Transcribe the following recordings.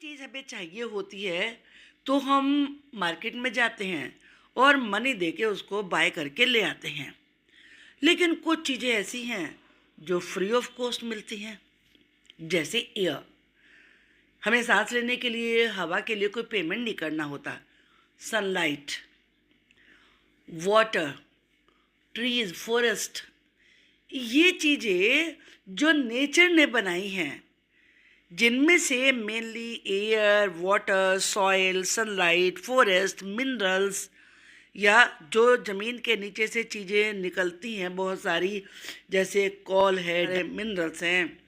चीज़ हमें चाहिए होती है तो हम मार्केट में जाते हैं और मनी देके उसको बाय करके ले आते हैं। लेकिन कुछ चीज़ें ऐसी हैं जो फ्री ऑफ कॉस्ट मिलती हैं, जैसे एयर। हमें सांस लेने के लिए, हवा के लिए कोई पेमेंट नहीं करना होता। सनलाइट, वाटर, ट्रीज, फॉरेस्ट, ये चीज़ें जो नेचर ने बनाई हैं, जिनमें से mainly air, water, soil, sunlight, forest, minerals, या जो ज़मीन के नीचे से चीज़ें निकलती हैं बहुत सारी, जैसे कॉल है, मिनरल्स हैं,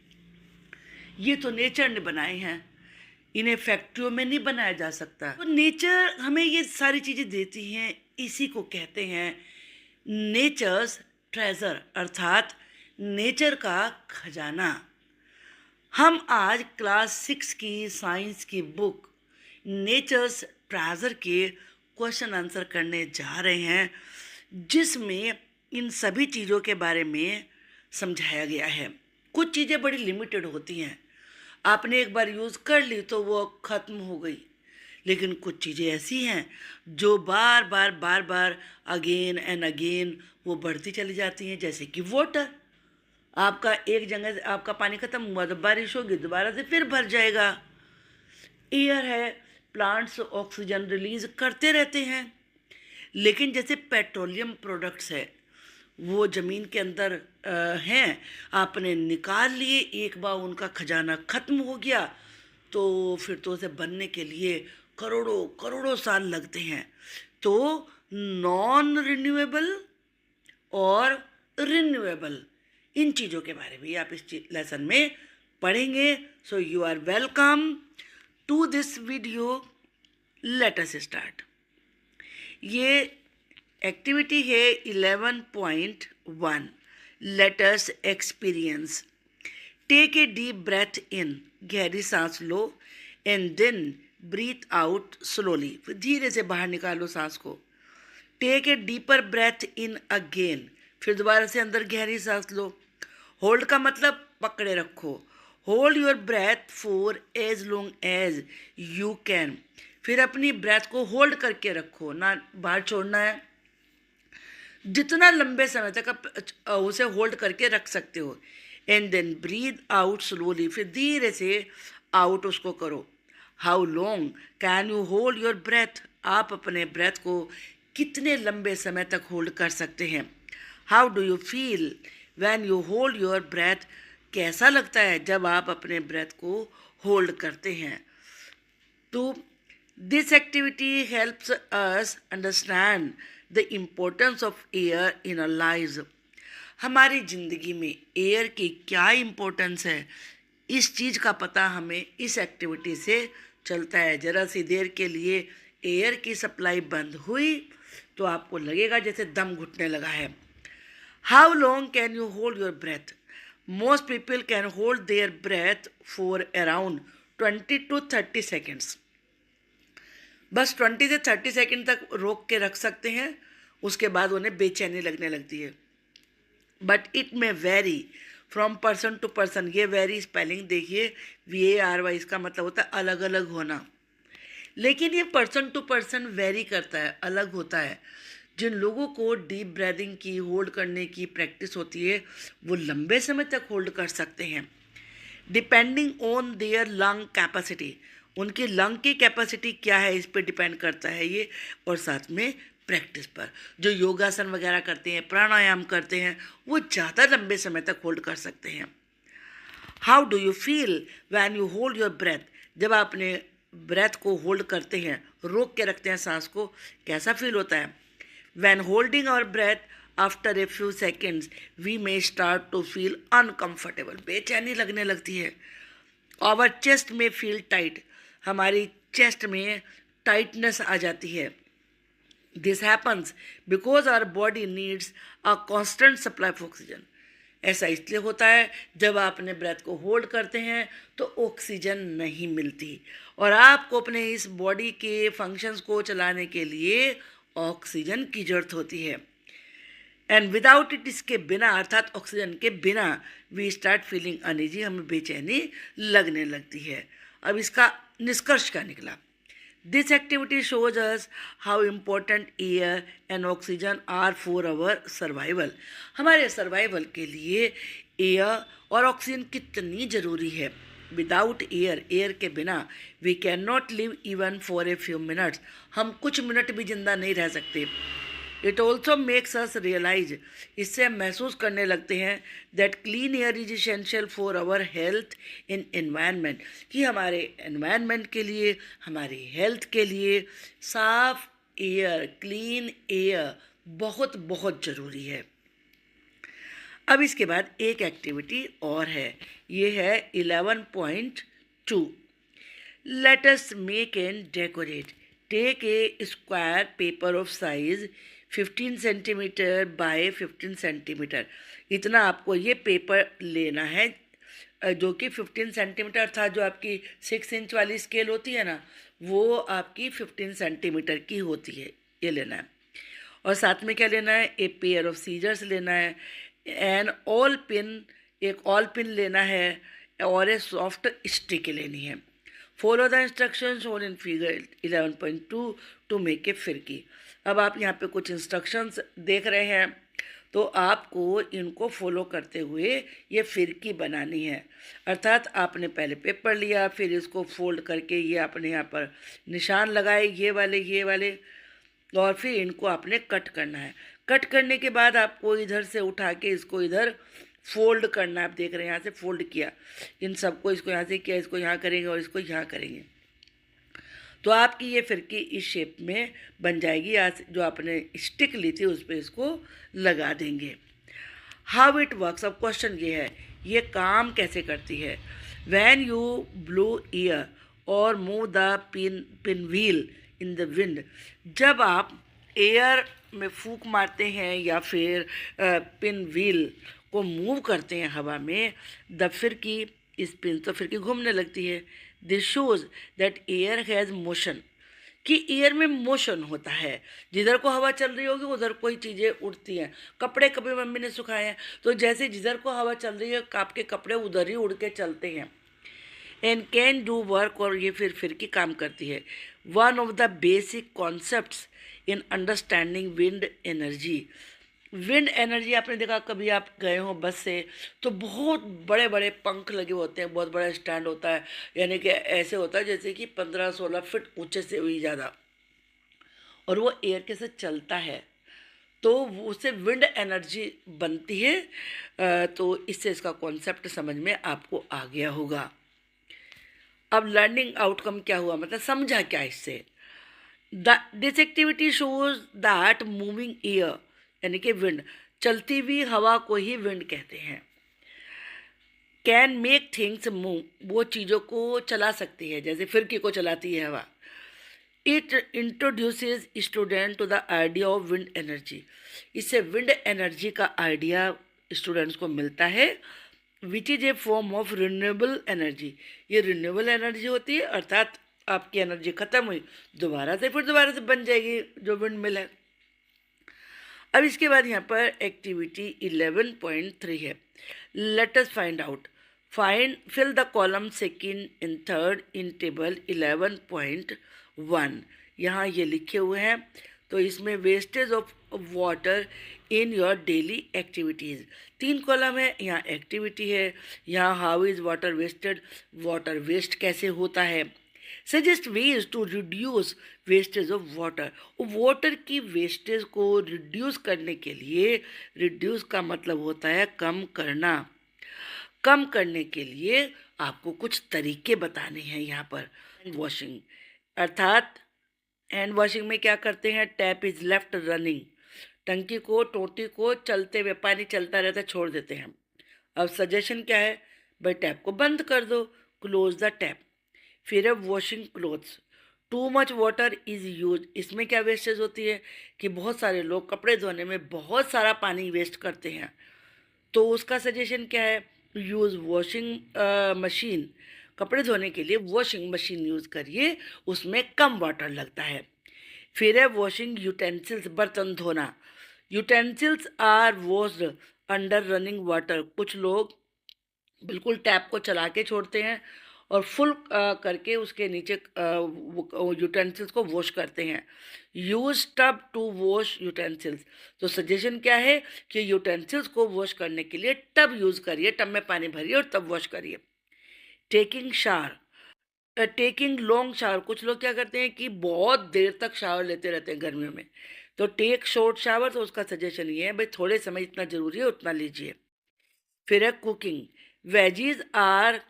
ये तो नेचर ने बनाए हैं। इन्हें फैक्ट्रियों में नहीं बनाया जा सकता। तो नेचर हमें ये सारी चीज़ें देती हैं, इसी को कहते हैं नेचर्स ट्रेजर, अर्थात नेचर का खजाना। हम आज क्लास 6 की साइंस की बुक नेचर्स ट्रेजर के क्वेश्चन आंसर करने जा रहे हैं, जिसमें इन सभी चीज़ों के बारे में समझाया गया है। कुछ चीज़ें बड़ी लिमिटेड होती हैं, आपने एक बार यूज़ कर ली तो वो ख़त्म हो गई। लेकिन कुछ चीज़ें ऐसी हैं जो बार बार अगेन एंड अगेन वो बढ़ती चली जाती हैं, जैसे कि वाटर। आपका एक जगह से आपका पानी ख़त्म हुआ तो बारिश होगी, दोबारा से फिर भर जाएगा। एयर है, प्लांट्स ऑक्सीजन रिलीज़ करते रहते हैं। लेकिन जैसे पेट्रोलियम प्रोडक्ट्स है, वो ज़मीन के अंदर हैं, आपने निकाल लिए, एक बार उनका खजाना ख़त्म हो गया तो फिर तो उसे बनने के लिए करोड़ों करोड़ों साल लगते हैं। तो नॉन रिन्यूएबल और रिन्यूएबल, इन चीज़ों के बारे में आप इस लेसन में पढ़ेंगे। So you are welcome to this video. Let us start. ये एक्टिविटी है 11.1, let us experience. Take a deep breath in, गहरी सांस लो, and then breathe out slowly, फिर धीरे से बाहर निकालो सांस को। Take a deeper breath in again, फिर दोबारा से अंदर गहरी सांस लो। होल्ड का मतलब पकड़े रखो। Hold your breath for as long as you can, फिर अपनी ब्रेथ को होल्ड करके रखो, ना बाहर छोड़ना है। जितना लंबे समय तक आप उसे होल्ड करके रख सकते हो। And then breathe out slowly, फिर धीरे से आउट उसको करो। How long can you hold your breath, आप अपने ब्रेथ को कितने लंबे समय तक होल्ड कर सकते हैं। How do you feel when you hold your breath, कैसा लगता है जब आप अपने ब्रेथ को होल्ड करते हैं। तो this activity helps us understand the importance of air in our lives. हमारी ज़िंदगी में एयर की क्या इम्पोर्टेंस है, इस चीज़ का पता हमें इस एक्टिविटी से चलता है। ज़रा सी देर के लिए एयर की सप्लाई बंद हुई तो आपको लगेगा जैसे दम घुटने लगा है। How long can you hold your breath, most people can hold their breath for around 20 to 30 seconds. बस 20 से 30 सेकेंड तक रोक के रख सकते हैं, उसके बाद उन्हें बेचैनी लगने लगती है। But it may vary from person to person, ये वेरी स्पेलिंग देखिए, VARY, इसका मतलब होता है अलग अलग होना। लेकिन ये पर्सन टू पर्सन वेरी करता है, अलग होता है। जिन लोगों को डीप ब्रीदिंग की, होल्ड करने की प्रैक्टिस होती है, वो लंबे समय तक होल्ड कर सकते हैं। Depending on their lung capacity, उनकी लंग की कैपेसिटी क्या है इस पर डिपेंड करता है ये, और साथ में प्रैक्टिस पर। जो योगासन वगैरह करते हैं, प्राणायाम करते हैं, वो ज़्यादा लंबे समय तक होल्ड कर सकते हैं। How do you feel when you hold your breath, जब आप अपने ब्रेथ को होल्ड करते हैं, रोक के रखते हैं सांस को, कैसा फील होता है। When holding our breath after a few seconds we may start to feel uncomfortable, बेचैनी लगने लगती है। आवर चेस्ट में फील टाइट, हमारी चेस्ट में टाइटनेस आ जाती है। This happens because our body needs a constant supply of oxygen, ऐसा इसलिए होता है जब आप अपने ब्रेथ को होल्ड करते हैं तो ऑक्सीजन नहीं मिलती, और आपको अपने इस बॉडी के फंक्शंस को चलाने के लिए ऑक्सीजन की ज़रूरत होती है। एंड विदाउट इट, इसके बिना अर्थात ऑक्सीजन के बिना, वी स्टार्ट फीलिंग अनईजी, हमें बेचैनी लगने लगती है। अब इसका निष्कर्ष क्या निकला? This activity shows us how important air and oxygen are for our survival. हमारे सर्वाइवल के लिए एयर और ऑक्सीजन कितनी ज़रूरी है। विदाउट एयर के बिना we can not live even for a few minutes, हम कुछ मिनट भी जिंदा नहीं रह सकते। It also makes us realise, इससे हम महसूस करने लगते हैं that clean air is essential for our health in environment, कि हमारे एनवायरनमेंट के लिए, हमारी हेल्थ के लिए साफ एयर, क्लीन एयर बहुत बहुत ज़रूरी है। अब इसके बाद एक एक्टिविटी और है, ये है 11.2। Let us make and decorate. Take a square paper of size 15 centimetre by 15 centimetre. इतना आपको ये पेपर लेना है, जो कि 15 सेंटीमीटर अर्थात जो आपकी 6 इंच वाली स्केल होती है ना, वो आपकी 15 सेंटीमीटर की होती है, ये लेना है। और साथ में क्या लेना है? ए पेयर ऑफ सीजर्स लेना है, एन ऑल पिन, एक ऑल पिन लेना है, और ए सॉफ्ट स्टिक लेनी है। Follow the instruction shown in figure 11.2 to make a फिरकी। अब आप यहाँ पे कुछ इंस्ट्रक्शंस देख रहे हैं, तो आपको इनको फॉलो करते हुए ये फिरकी बनानी है। अर्थात आपने पहले पेपर लिया, फिर इसको फोल्ड करके ये आपने यहाँ पर निशान लगाए, ये वाले, और फिर इनको आपने कट करना है। कट करने के बाद आपको इधर से उठा के इसको इधर फोल्ड करना है। आप देख रहे हैं यहाँ से फोल्ड किया, इन सबको, इसको यहाँ से किया, इसको यहाँ करेंगे और इसको यहाँ करेंगे, तो आपकी ये फिरकी इस शेप में बन जाएगी। आज जो आपने स्टिक ली थी उस पर इसको लगा देंगे। हाउ इट वर्क्स, अब क्वेश्चन ये है, ये काम कैसे करती है? वैन यू ब्लो ईयर और move the pin wheel in the wind, जब आप एयर में फूंक मारते हैं या फिर पिन व्हील को मूव करते हैं हवा में, द फिरकी स्पिन, तो फिरकी घूमने लगती है। This shows that air has motion, कि एयर में मोशन होता है, जिधर को हवा चल रही होगी उधर कोई चीज़ें उड़ती हैं। कपड़े कभी मम्मी ने सुखाए हैं, तो जैसे जिधर को हवा चल रही है आपके कपड़े उधर ही उड़ के चलते हैं। एंड कैन डू वर्क, और ये फिर की काम करती है। One of the basic concepts in understanding wind energy. Wind energy आपने देखा, कभी आप गए हो बस से, तो बहुत बड़े बड़े पंख लगे होते हैं, बहुत बड़ा स्टैंड होता है, यानी कि ऐसे होता है जैसे कि 15-16 फीट ऊंचे से भी ज़्यादा, और वो एयर के साथ चलता है, तो उससे विंड एनर्जी बनती है। तो इससे इसका कॉन्सेप्ट समझ में आपको आ गया होगा। अब लर्निंग आउटकम क्या हुआ, मतलब समझा क्या इससे? This activity shows that moving air, यानी कि विंड, चलती हुई हवा को ही विंड कहते हैं, कैन मेक थिंग्स मूव, वो चीज़ों को चला सकती है, जैसे फिरकी को चलाती है हवा। It introduces student to the idea of wind energy, इससे विंड एनर्जी का आइडिया स्टूडेंट्स को मिलता है, which is a form of renewable energy. ये रिन्यूएबल एनर्जी होती है, अर्थात आपकी एनर्जी ख़त्म हुई, दोबारा से बन जाएगी जो विंड मिल है। अब इसके बाद यहाँ पर एक्टिविटी 11.3 है। Let us find out, fill the column second and third in table 11.1। यहाँ ये लिखे हुए हैं, तो इसमें wastage of water in your daily activities, 3 column है, यहाँ एक्टिविटी है, यहाँ how is water wasted, water waste कैसे होता है, suggest ways to reduce wastage of water, water की वेस्टेज को रिड्यूस करने के लिए, रिड्यूस का मतलब होता है कम करना, कम करने के लिए आपको कुछ तरीके बताने हैं यहाँ पर। हैंड वॉशिंग, अर्थात हैंड वॉशिंग में क्या करते हैं, टैप इज़ लेफ्ट रनिंग, टंकी को, टोटी को चलते हुए, पानी चलता रहता है, छोड़ देते हैं। अब सजेशन क्या है भाई, टैप को बंद कर दो, क्लोज द टैप। फिर है washing clothes, too much water is use, इसमें क्या वेस्टेज होती है कि बहुत सारे लोग कपड़े धोने में बहुत सारा पानी वेस्ट करते हैं, तो उसका सजेशन क्या है, यूज़ वॉशिंग मशीन, कपड़े धोने के लिए वॉशिंग मशीन यूज़ करिए, उसमें कम वाटर लगता है। फिर है वॉशिंग यूटेंसिल्स, बर्तन धोना, utensils are washed under running water, कुछ लोग बिल्कुल टैप को चला के छोड़ते हैं और फुल करके उसके नीचे यूटेंसिल्स को वॉश करते हैं। Use tub to wash utensils. तो सजेशन क्या है कि यूटेंसिल्स को वॉश करने के लिए टब यूज़ करिए, टब में पानी भरिए और तब वॉश करिए। Taking shower, taking long shower. कुछ लोग क्या करते हैं कि बहुत देर तक शावर लेते रहते हैं गर्मियों में, तो टेक शॉर्ट शावर। तो उसका सजेशन ये है भाई थोड़े समय जितना ज़रूरी है उतना लीजिए। फिर है cooking. Veggies are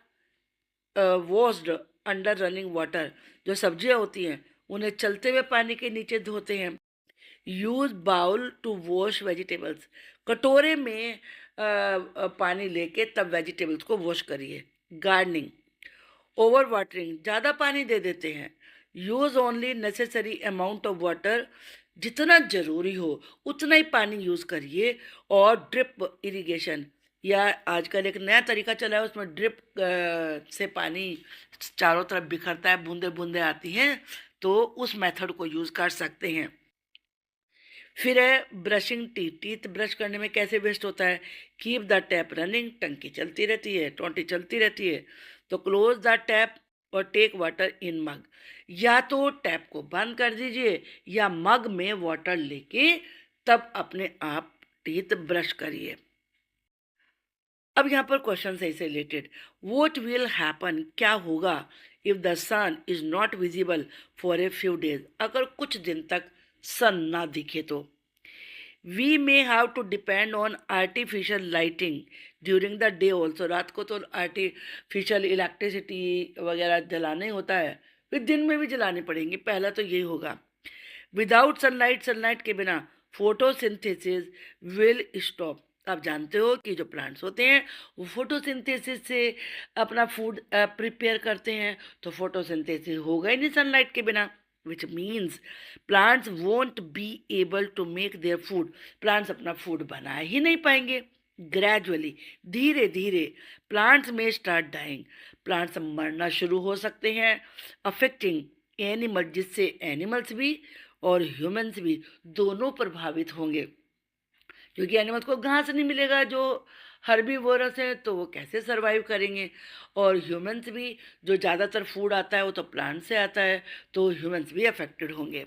washed under running water. जो सब्जियां होती हैं उन्हें चलते हुए पानी के नीचे धोते हैं। Use bowl to wash vegetables. कटोरे में पानी लेके तब वेजिटेबल्स को वॉश करिए। गार्डनिंग। ओवर वाटरिंग, ज़्यादा पानी दे देते हैं। Use only necessary amount of water. जितना ज़रूरी हो उतना ही पानी यूज़ करिए। और ड्रिप इरिगेशन, या आजकल एक नया तरीका चला है, उसमें ड्रिप से पानी चारों तरफ बिखरता है, बूंदे बूंदे आती हैं, तो उस मेथड को यूज़ कर सकते हैं। फिर है ब्रशिंग टीथ। टीथ ब्रश करने में कैसे वेस्ट होता है। Keep the tap running. टंकी चलती रहती है, टोंटी चलती रहती है, तो क्लोज द टैप और टेक वाटर इन मग। या तो टैप को बंद कर दीजिए या मग में वाटर लेके तब अपने आप टीथ ब्रश करिए। अब यहाँ पर क्वेश्चन है इससे रिलेटेड। वॉट विल हैपन, क्या होगा if the sun is not visible for a few days. अगर कुछ दिन तक सन ना दिखे तो। We may have to depend on artificial lighting during the day also. रात को तो आर्टिफिशियल इलेक्ट्रिसिटी वगैरह जलाना ही होता है, फिर दिन में भी जलानी पड़ेंगी। पहला तो यही होगा। विदाउट सनलाइट, सनलाइट के बिना फोटोसिंथेसिस विल स्टॉप। आप जानते हो कि जो प्लांट्स होते हैं वो फोटोसिंथेसिस से अपना फूड प्रिपेयर करते हैं, तो फोटोसिंथेसिस होगा ही नहीं सनलाइट के बिना, which means plants won't be able to make their food। Plants अपना फूड बना ही नहीं पाएंगे। ग्रेजुअली, धीरे धीरे प्लांट्स में स्टार्ट डाइंग। प्लांट्स मरना शुरू हो सकते हैं। अफेक्टिंग एनिमल, जिससे एनिमल्स भी और ह्यूमंस भी दोनों प्रभावित होंगे, क्योंकि एनिमल्स को घास नहीं मिलेगा जो हर्बीवोरस है, तो वो कैसे सरवाइव करेंगे। और ह्यूमंस भी, जो ज़्यादातर फूड आता है वो तो प्लांट से आता है, तो ह्यूमंस भी अफेक्टेड होंगे।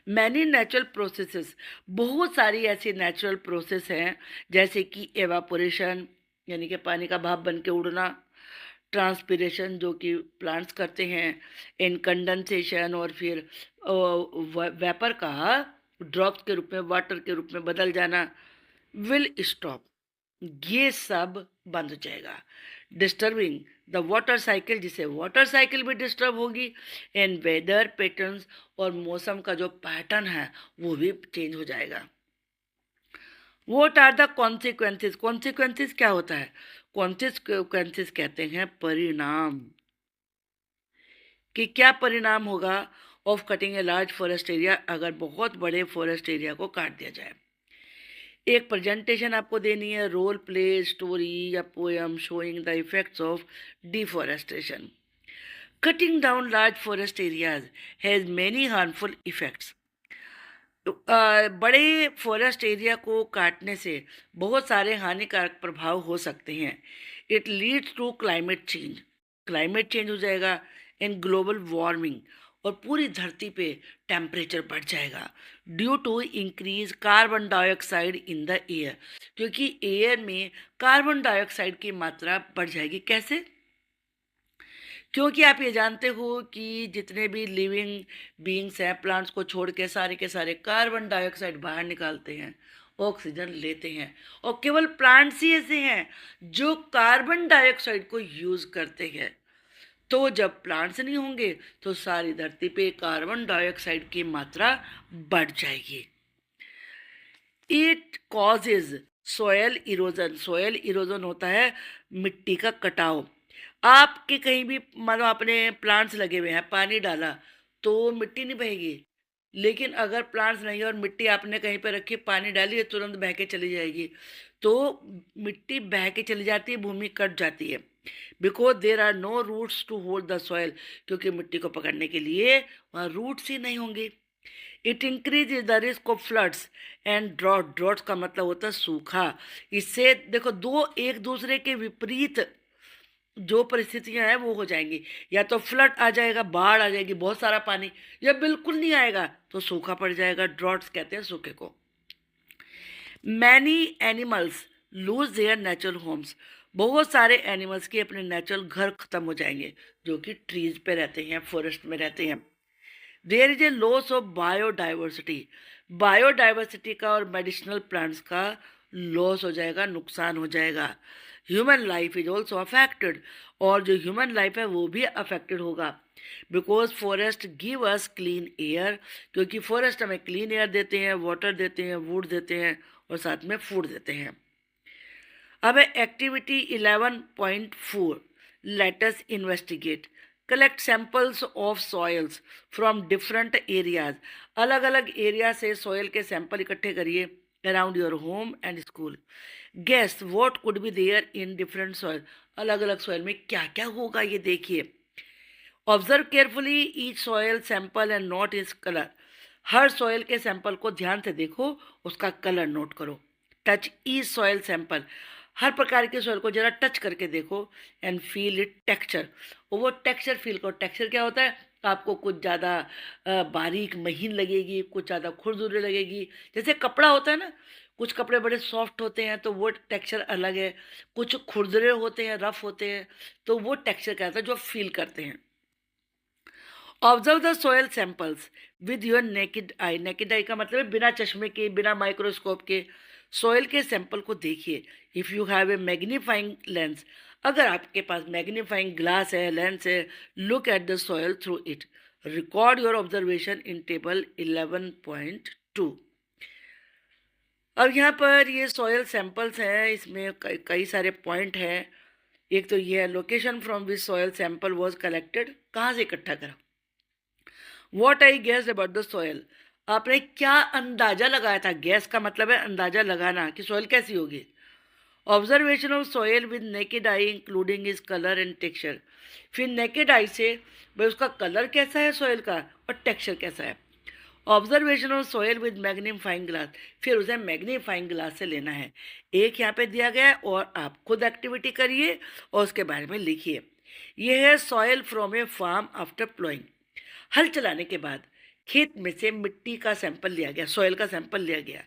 मैनी नेचुरल प्रोसेसेस, बहुत सारी ऐसी नेचुरल प्रोसेस हैं, जैसे कि एवापोरेशन यानी कि पानी का भाप बन के उड़ना, ट्रांसपिरेशन जो कि प्लांट्स करते हैं, इनकंडेंसेशन और फिर वेपर का ड्रॉप्स के रूप में, वाटर के रूप में बदल जाना, विल स्टॉप। ये सब बंद हो जाएगा। डिस्टर्बिंग द वाटर साइकिल, जिससे वाटर साइकिल भी डिस्टर्ब होगी। एंड वेदर पैटर्न्स, और मौसम का जो पैटर्न है वो भी चेंज हो जाएगा। What are the consequences. Consequences क्या होता है। कॉन्सिक्वेंसेस कहते हैं परिणाम, कि क्या परिणाम होगा of cutting a large forest area, अगर बहुत बड़े फॉरेस्ट एरिया को काट दिया जाए। एक प्रेजेंटेशन आपको देनी है, रोल प्ले, स्टोरी या poem showing the effects of deforestation. Cutting down large forest areas has many harmful effects. बड़े फॉरेस्ट एरिया को काटने से बहुत सारे हानिकारक प्रभाव हो सकते हैं। It leads to climate change, climate change हो जाएगा। इन ग्लोबल वार्मिंग, और पूरी धरती पे टेम्परेचर बढ़ जाएगा। Due to increase carbon dioxide in the air, क्योंकि एयर में कार्बन डाइऑक्साइड की मात्रा बढ़ जाएगी। कैसे। क्योंकि आप ये जानते हो कि जितने भी लिविंग बीइंग्स हैं, प्लांट्स को छोड़ के सारे कार्बन डाइऑक्साइड बाहर निकालते हैं, ऑक्सीजन लेते हैं। और केवल प्लांट्स ही ऐसे हैं जो कार्बन डाइऑक्साइड को यूज़ करते हैं। तो जब प्लांट्स नहीं होंगे तो सारी धरती पे कार्बन डाइऑक्साइड की मात्रा बढ़ जाएगी। It causes soil erosion. Soil erosion होता है मिट्टी का कटाव। आपके कहीं भी मानो आपने प्लांट्स लगे हुए हैं, पानी डाला तो मिट्टी नहीं बहेगी, लेकिन अगर प्लांट्स नहीं है और मिट्टी आपने कहीं पर रखी, पानी डाली है, तुरंत बह के चली जाएगी, तो मिट्टी बह के चली जाती है, भूमि कट जाती है। Because there are no roots to hold the soil, क्योंकि मिट्टी को पकड़ने के लिए वहाँ रूट्स ही नहीं होंगे। It increase the risk of floods and drought. Droughts का मतलब होता है सूखा। इससे देखो, दो एक दूसरे के विपरीत जो परिस्थितियां हैं वो हो जाएंगी, या तो फ्लड आ जाएगा, बाढ़ आ जाएगी, बहुत सारा पानी, या बिल्कुल नहीं आएगा तो सूखा पड़ जाएगा, ड्रॉट्स कहते हैं सूखे को। Many animals lose their natural homes, बहुत सारे एनिमल्स के अपने नेचुरल घर खत्म हो जाएंगे जो कि ट्रीज पे रहते हैं, फॉरेस्ट में रहते हैं। There is a loss of biodiversity, biodiversity का और मेडिसिनल प्लांट्स का लॉस हो जाएगा, नुकसान हो जाएगा। Human life is also affected, और जो ह्यूमन लाइफ है वो भी अफेक्टेड होगा, because forest give us clean air, क्योंकि फॉरेस्ट हमें क्लीन एयर देते हैं, वाटर देते हैं, वुड देते हैं और साथ में फूड देते हैं। अब है activity 11.4, let us investigate, collect samples of soils from different areas, अलग अलग एरिया से सॉइल के सैंपल इकट्ठे करिए around your home and school. Guess what could be there in different soil, अलग अलग सॉइल में क्या क्या होगा ये देखिए। Observe carefully each soil sample and note its colour, हर सॉइल के सैंपल को ध्यान से देखो, उसका कलर नोट करो। टच ईच सॉइल सैंपल, हर प्रकार के सॉइल को जरा टच करके देखो। एंड फील इट टेक्सचर, वो टेक्सचर फील करो। टेक्सचर क्या होता है, आपको कुछ ज़्यादा बारीक महीन लगेगी, कुछ ज़्यादा खुरदुरी लगेगी। जैसे कपड़ा होता है ना, कुछ कपड़े बड़े सॉफ्ट होते हैं तो वो टेक्सचर अलग है, कुछ खुरदुरे होते हैं, रफ होते हैं, तो वो टेक्सचर क्या होता है जो फील करते हैं। Observe the soil samples with your naked eye, naked eye का मतलब है बिना चश्मे के, बिना माइक्रोस्कोप के सोयल के सैंपल को देखिए। If you have a magnifying lens, अगर आपके पास मैग्नीफाइंग ग्लास है, लेंस है, look at the soil through it. Record your observation in table 11.2। अब यहाँ पर ये सॉयल सैंपल्स हैं, इसमें कई सारे पॉइंट हैं। एक तो ये है location from which soil sample was collected, कहाँ से इकट्ठा करा। What I guess about the soil, आपने क्या अंदाजा लगाया था। गैस का मतलब है अंदाजा लगाना कि सॉइल कैसी होगी। Observation of soil with naked eye including is colour and texture, फिर नेकेड आई से भाई उसका कलर कैसा है सॉइल का और टेक्सचर कैसा है। Observation of soil with magnifying glass, फिर उसे मैग्नीफाइंग ग्लास से लेना है। एक यहाँ पे दिया गया है और आप खुद एक्टिविटी करिए और उसके बारे में लिखिए। यह है soil from a farm after ploughing, हल चलाने के बाद खेत में से मिट्टी का सैंपल लिया गया, सॉइल का सैंपल लिया गया।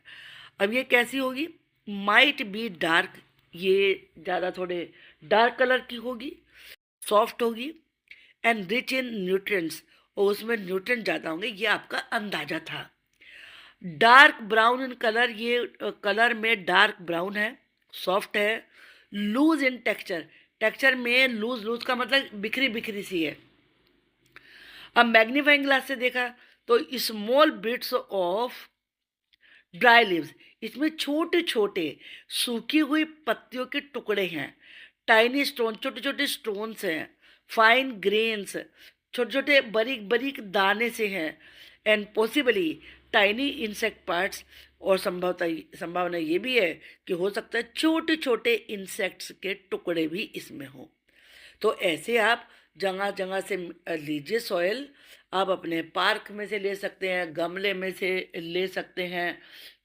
अब ये कैसी होगी, माइट बी डार्क, ये ज़्यादा थोड़े डार्क कलर की होगी, सॉफ्ट होगी, एंड रिच इन न्यूट्रिएंट्स, और उसमें न्यूट्रिएंट ज़्यादा होंगे, ये आपका अंदाजा था। डार्क ब्राउन इन कलर, ये कलर में डार्क ब्राउन है, सॉफ्ट है। लूज इन टेक्सचर, टेक्सचर में लूज, लूज का मतलब बिखरी बिखरी सी है। अब मैग्नीफाइंग ग्लास से देखा तो small bits of dry leaves, इसमें छोटे छोटे सूखी हुई पत्तियों के टुकड़े हैं। टाइनी स्टोन, छोटे छोटे स्टोन्स हैं। फाइन ग्रेन्स, छोटे छोटे बारीक बारीक दाने से हैं। And possibly tiny insect parts, और संभावना ये भी है कि हो सकता है छोटे छोटे इंसेक्ट्स के टुकड़े भी इसमें हों। तो ऐसे आप जगह जगह से लीजिए सॉइल, आप अपने पार्क में से ले सकते हैं, गमले में से ले सकते हैं,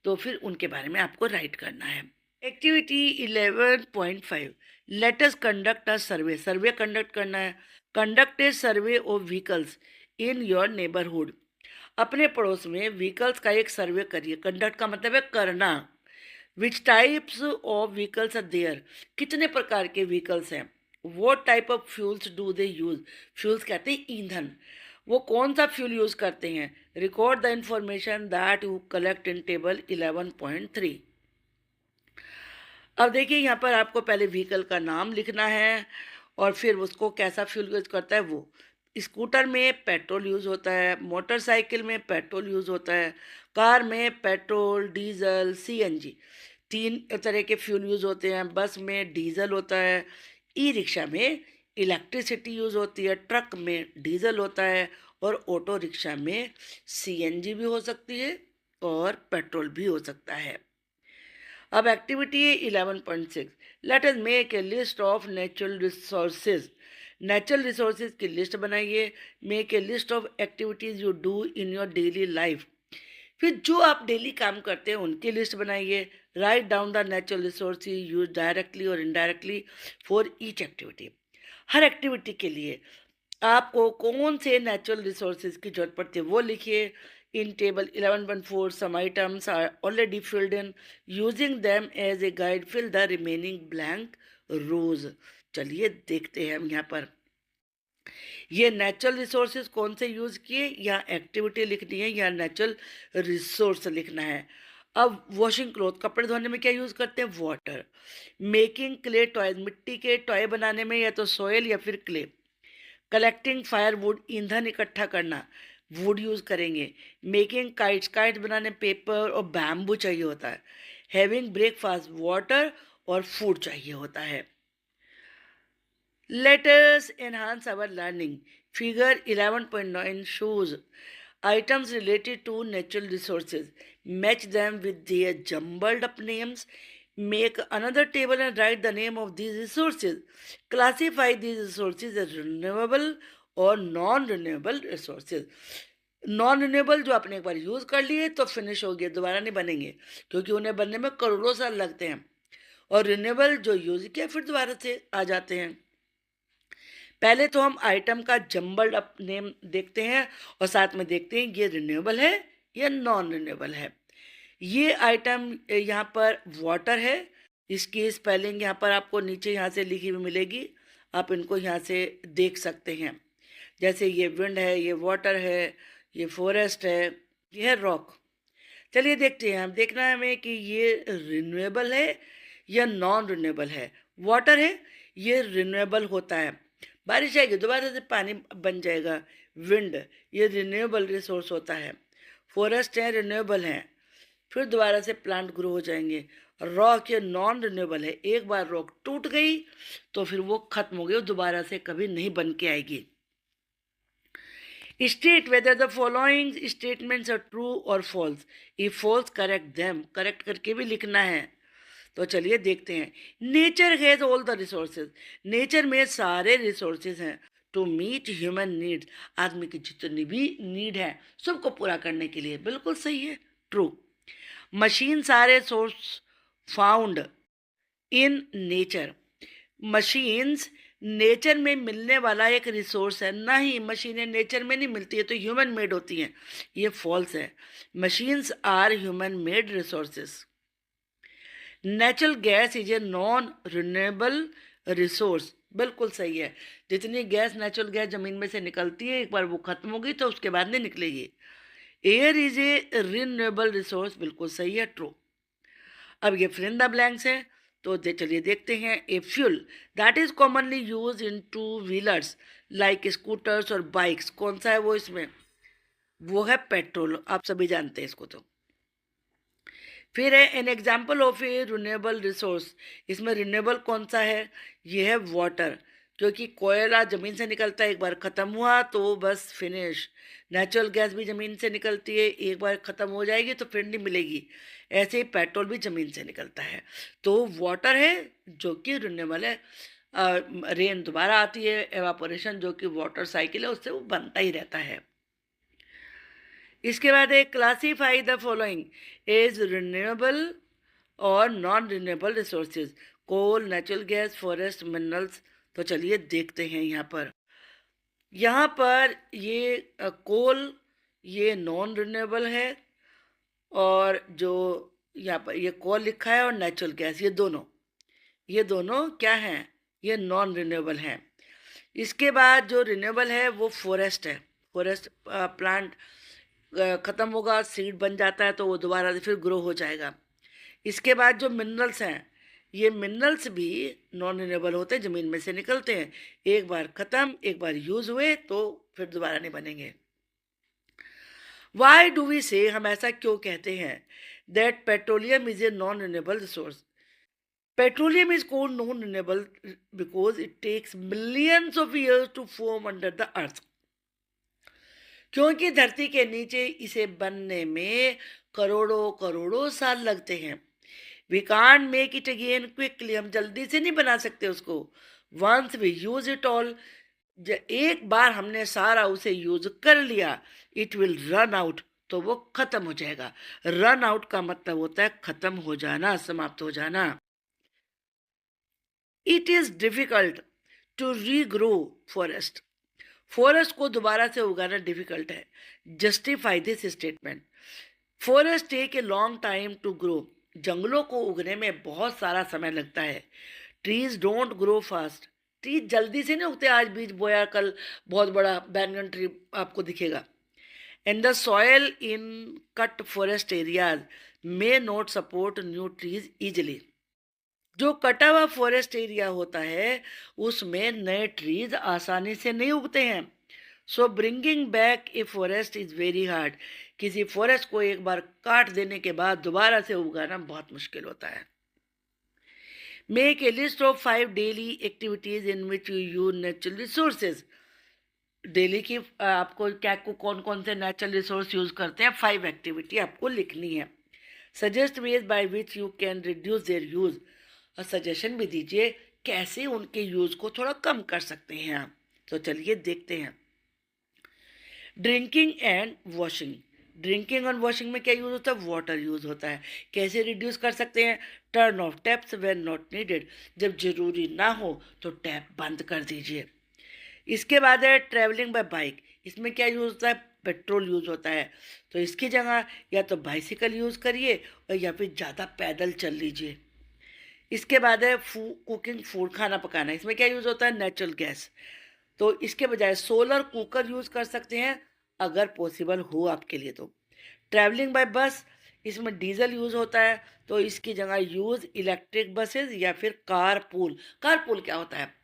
तो फिर उनके बारे में आपको राइट करना है। Activity 11.5, let us conduct a survey, survey conduct करना है। Conduct a survey of vehicles in your neighbourhood, अपने पड़ोस में व्हीकल्स का एक सर्वे करिए। कंडक्ट का मतलब है करना। Which types of vehicles are there, कितने प्रकार के व्हीकल्स हैं। What type of fuels do they use, fuels कहते हैं ईंधन, वो कौन सा फ्यूल यूज़ करते हैं। Record the information that you collect in table 11.3। अब देखिए यहाँ पर आपको पहले व्हीकल का नाम लिखना है और फिर उसको कैसा फ्यूल यूज़ करता है वो। स्कूटर में पेट्रोल यूज़ होता है, मोटरसाइकिल में पेट्रोल यूज़ होता है, कार में पेट्रोल, डीजल, सीएनजी, तीन तरह के फ्यूल यूज़ होते हैं। बस में डीजल होता है, ई रिक्शा में इलेक्ट्रिसिटी यूज़ होती है, ट्रक में डीजल होता है और ऑटो रिक्शा में सीएनजी भी हो सकती है और पेट्रोल भी हो सकता है। अब activity 11.6, late us make a list of natural resources, natural resources की लिस्ट बनाइए। Make a list of activities you do in your daily life, फिर जो आप डेली काम करते हैं उनकी लिस्ट बनाइए। Write down the natural resources use directly और इनडायरेक्टली फॉर ईच एक्टिविटी, हर एक्टिविटी के लिए आपको कौन से नेचुरल रिसोर्सेज की जरूरत पड़ती है वो लिखिए. इन table 11.4 some items are already filled in. Using them as a guide, fill the remaining blank rows. चलिए देखते हैं हम यहाँ पर ये नेचुरल रिसोर्सेज कौन से यूज़ किए, या एक्टिविटी लिखनी है या नेचुरल रिसोर्स लिखना है. अब वॉशिंग क्लॉथ, कपड़े धोने में क्या यूज़ करते हैं, वाटर. मेकिंग क्ले टॉयज, मिट्टी के टॉय बनाने में या तो सॉयल या फिर क्ले. कलेक्टिंग फायरवुड, ईंधन इकट्ठा करना, वुड यूज़ करेंगे. मेकिंग काइट्स, काइट्स बनाने पेपर और बैम्बू चाहिए होता है. हैविंग ब्रेकफास्ट, वाटर और फूड चाहिए होता है. Let us enhance our learning. Figure 11.9 shows items related to natural resources. Match them with their jumbled up names. Make another table and write the name of these resources. Classify these resources as renewable और non renewable resources. Non renewable जो आपने एक बार use कर लिए तो finish हो गए, दोबारा नहीं बनेंगे क्योंकि उन्हें बनने में करोड़ों साल लगते हैं. और रिन्यूएबल जो यूज़ किया फिर दोबारा से आ जाते हैं. पहले तो हम आइटम का जम्बल्ड अप नेम देखते हैं और साथ में देखते हैं ये रिन्यूएबल है या नॉन रिन्यूएबल है. ये आइटम यहाँ पर वाटर है, इसकी स्पेलिंग यहाँ पर आपको नीचे यहाँ से लिखी हुई मिलेगी, आप इनको यहाँ से देख सकते हैं. जैसे ये विंड है, ये वाटर है, ये फॉरेस्ट है, ये है रॉक. चलिए देखते हैं, हम देखना है हमें कि ये रिन्यूएबल है या नॉन रिन्यूएबल है. वाटर है, ये रिन्यूएबल होता है, बारिश आएगी दोबारा से पानी बन जाएगा. विंड, ये रिन्यूएबल रिसोर्स होता है. फॉरेस्ट है, रिन्यूएबल है, फिर दोबारा से प्लांट ग्रो हो जाएंगे. रॉक ये नॉन रिन्यूएबल है, एक बार रॉक टूट गई तो फिर वो खत्म हो गई, दोबारा से कभी नहीं बन के आएगी. State whether the following statements are true और false. If false correct them, correct करके भी लिखना है. तो चलिए देखते हैं. Nature has all the resources, nature में सारे रिसोर्सेज हैं टू मीट ह्यूमन नीड्स, आदमी की जितनी भी नीड है सबको पूरा करने के लिए. बिल्कुल सही है, ट्रू. मशीन सारे source found in nature, machines nature में मिलने वाला एक रिसोर्स है. नहीं, मशीनें नेचर में नहीं मिलती है, तो ह्यूमन मेड होती हैं. ये फॉल्स है. Machines are human made resources. Natural gas is a non renewable resource. बिल्कुल सही है. जितनी गैस नेचुरल गैस ज़मीन में से निकलती है, एक बार वो ख़त्म होगी तो उसके बाद नहीं निकलेगी. Air is a renewable resource. बिल्कुल सही है, ट्रू. अब ये फिल इन द ब्लैंक्स है, तो चलिए देखते हैं. A fuel that is commonly use in two wheelers like scooters और बाइक्स. कौन सा है वो इसमें, वो है पेट्रोल. आप सभी जानते हैं इसको. तो फिर है an example of A renewable resource. इसमें रिन्यूएबल कौन सा है, ये है वाटर, क्योंकि कोयला ज़मीन से निकलता है, एक बार ख़त्म हुआ तो बस फिनिश. नेचुरल गैस भी ज़मीन से निकलती है, एक बार ख़त्म हो जाएगी तो फिर नहीं मिलेगी. ऐसे ही पेट्रोल भी ज़मीन से निकलता है. तो वाटर है जो कि रिन्यूएबल है. रेन दोबारा आती है, एवापोरेशन जो कि वाटर साइकिल है उससे वो बनता ही रहता है. इसके बाद एक classify the following as renewable और non renewable resources. Coal, natural gas, forest, minerals. तो चलिए देखते हैं. यहाँ पर ये कोल ये नॉन रिन्यूएबल है, और जो यहाँ पर ये कोल लिखा है और नेचुरल गैस ये दोनों क्या हैं, ये नॉन रिन्यूएबल हैं. इसके बाद जो रिन्यूएबल है वो फॉरेस्ट है. फॉरेस्ट प्लांट ख़त्म होगा, सीड बन जाता है तो वो दोबारा से फिर ग्रो हो जाएगा. इसके बाद जो मिनरल्स हैं, ये मिनरल्स भी नॉन रिन्यूएबल होते हैं, ज़मीन में से निकलते हैं, एक बार ख़त्म, एक बार यूज़ हुए तो फिर दोबारा नहीं बनेंगे. वाई डू वी से, हम ऐसा क्यों कहते हैं, that petroleum is a non renewable resource. Petroleum is called non renewable because it takes millions of years to form under the earth. क्योंकि धरती के नीचे इसे बनने में करोड़ों करोड़ों साल लगते हैं. We can't make it again quickly, हम जल्दी से नहीं बना सकते उसको. Once we use it all, एक बार हमने सारा उसे यूज कर लिया, इट विल रन आउट, तो वो खत्म हो जाएगा. रन आउट का मतलब होता है खत्म हो जाना, समाप्त हो जाना. It is difficult to regrow forest. Forest को दोबारा से उगाना डिफिकल्ट है। Justify this statement. Forest take a long time to grow. जंगलों को उगने में बहुत सारा समय लगता है। Trees don't grow fast. Trees जल्दी से नहीं उगते, आज बीज बोया कल बहुत बड़ा बैंगन ट्री आपको दिखेगा। And the soil in cut forest areas may not support new trees easily. जो कटा हुआ फॉरेस्ट एरिया होता है उसमें नए ट्रीज आसानी से नहीं उगते हैं। So bringing back a forest is very hard. किसी फॉरेस्ट को एक बार काट देने के बाद दोबारा से उगाना बहुत मुश्किल होता है। Make a list of 5 daily activities in which you use natural resources. Daily की आपको क्या को कौन कौन से नेचुरल रिसोर्स यूज करते हैं, 5 एक्टिविटी आपको लिखनी है। Suggest veg by which you can reduce there use. और सजेशन भी दीजिए कैसे उनके यूज को थोड़ा कम कर सकते हैं आप। तो चलिए देखते हैं। Drinking and washing. ड्रिंकिंग और वॉशिंग में क्या यूज होता है, वाटर यूज होता है। कैसे रिड्यूस कर सकते हैं, turn off taps when not needed. जब जरूरी ना हो तो टैप बंद कर दीजिए। इसके बाद है ट्रैवलिंग बाय बाइक। इसमें क्या यूज होता है, पेट्रोल यूज होता है। तो इसकी जगह या तो बाइसिकल यूज करिए और या फिर ज़्यादा पैदल चल लीजिए। इसके बाद है कुकिंग, फूड खाना पकाना। इसमें क्या यूज़ होता है, नेचुरल गैस। तो इसके बजाय सोलर कुकर यूज़ कर सकते हैं अगर पॉसिबल हो आपके लिए तो। ट्रैवलिंग बाय बस, इसमें डीजल यूज़ होता है तो इसकी जगह यूज़ इलेक्ट्रिक बसेस या फिर कारपूल। कारपूल क्या होता है,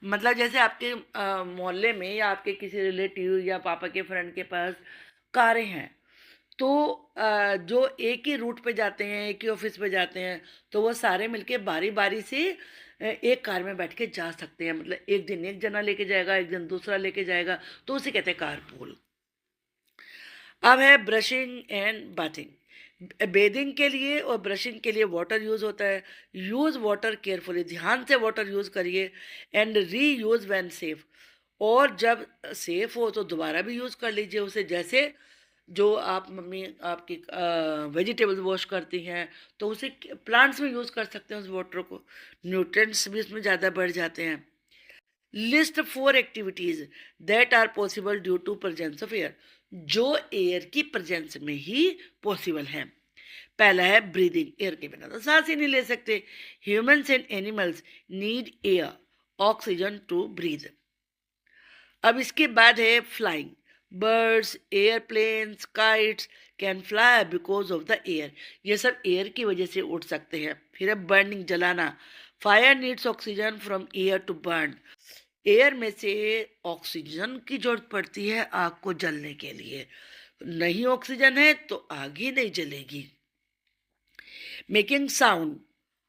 मतलब जैसे आपके मोहल्ले में या आपके किसी रिलेटिव या पापा के फ्रेंड के पास कारें हैं, तो जो एक ही रूट पे जाते हैं, एक ही ऑफिस पे जाते हैं, तो वो सारे मिलके बारी बारी से एक कार में बैठ के जा सकते हैं। मतलब एक दिन एक जना लेके जाएगा, एक दिन दूसरा लेके जाएगा, तो उसे कहते हैं कारपूल। अब है ब्रशिंग एंड बाथिंग। बेदिंग के लिए और ब्रशिंग के लिए वाटर यूज़ होता है। यूज़ वाटर केयरफुली, ध्यान से वाटर यूज़ करिए। And re use van safe, और जब सेफ हो तो दोबारा भी यूज़ कर लीजिए उसे। जैसे जो आप मम्मी आपकी वेजिटेबल्स वॉश करती हैं तो उसे प्लांट्स में यूज़ कर सकते हैं उस वाटर को, न्यूट्रिएंट्स भी उसमें ज़्यादा बढ़ जाते हैं। List 4 activities that are possible due to presence of air. जो एयर की प्रेजेंस में ही पॉसिबल है। पहला है ब्रीदिंग, एयर के बिना तो सांस ही नहीं ले सकते। Humans and animals need air, oxygen to breathe. अब इसके बाद है flying. Birds, airplanes, kites can fly because of the air. ये सब एयर की वजह से उड़ सकते हैं। फिर है बर्निंग, जलाना। Fire needs oxygen from air to burn. Air में से ऑक्सीजन की जरूरत पड़ती है आग को जलने के लिए। नहीं ऑक्सीजन है तो आग ही नहीं जलेगी। मेकिंग साउंड,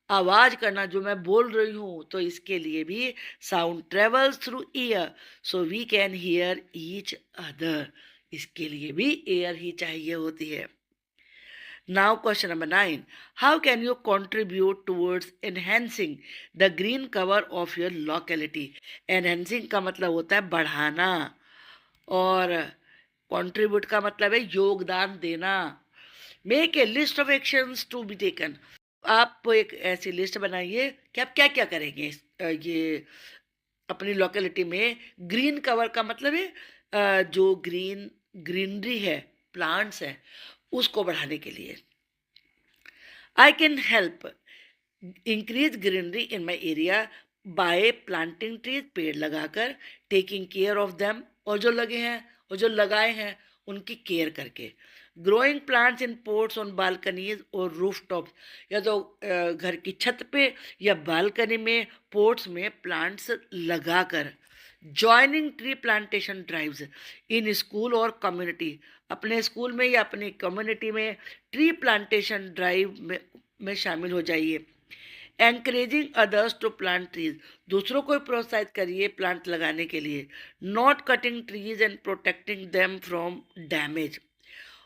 आवाज करना, जो मैं बोल रही हूँ तो इसके लिए भी sound travels through air so we can hear each other. इसके लिए भी एयर ही चाहिए होती है। Now question number 9, how can you contribute towards enhancing the green cover of your locality. Enhancing का मतलब होता है बढ़ाना, और कंट्रीब्यूट का मतलब है योगदान देना। Make a list of actions to be taken. आप एक ऐसी लिस्ट बनाइए कि आप क्या क्या करेंगे ये अपनी लोकेलिटी में। ग्रीन कवर का मतलब है जो ग्रीनरी है, प्लांट्स है, उसको बढ़ाने के लिए। I can help increase greenery in my area bye planting trees, पेड़ लगाकर। टेकिंग केयर ऑफ देम, और जो लगे हैं और जो लगाए हैं उनकी केयर करके। Growing plants in pots on balconies और रूफ टॉप, या तो घर की छत पे या बालकनी में पोट्स में प्लांट्स लगाकर। Joining tree plantation drives in school और कम्युनिटी, अपने स्कूल में या अपनी कम्युनिटी में ट्री प्लांटेशन ड्राइव में शामिल हो जाइए। Encouraging others to plant trees, दूसरों को प्रोत्साहित करिए प्लांट लगाने के लिए। Not cutting trees and protecting them from damage,